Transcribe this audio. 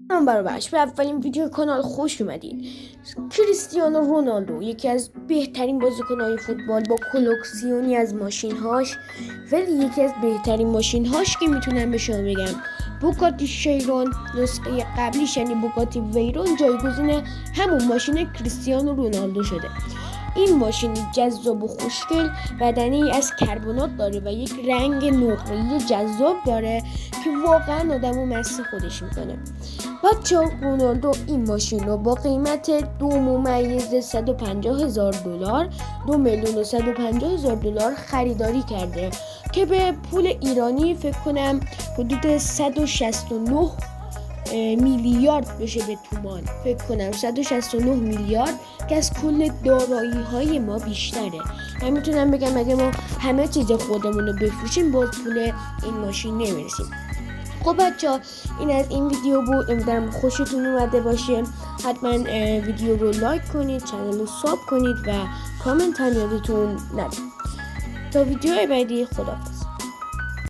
من برابرش به اولین ویدیو کانال خوش اومدید. کریستیانو رونالدو یکی از بهترین بازیکن‌های فوتبال با کلکسیونی از ماشین‌هاش، ولی یکی از بهترین ماشین‌هاش که میتونم به شما بگم بوگاتی شیرون نسخه قبلیش یعنی بوگاتی ویرون جایگزین همون ماشین کریستیانو رونالدو شده. این ماشین جذاب و خوشگل بدنی از کربنات داره و یک رنگ نقره‌ای جذاب داره که واقعا آدمو مست خودش میکنه. بچه رونالدو این ماشین رو با قیمت $2,150,000 $2,150,000 خریداری کرده که به پول ایرانی فکر کنم حدود 169 میلیارد بشه به تومان. فکر کنم 169 میلیارد که از کل دارایی های ما بیشتره. من میتونم بگم اگه ما همه چیز خودمون رو بفروشیم باز پول این ماشین نمیرسیم. خب بچه‌ها این از این ویدیو بود. امیدوارم خوشتون اومده باشه. حتما ویدیو رو لایک کنید، چنل رو ساب کنید و کامنت هم یادتون نره. تا ویدیو بعدی، خداحافظ.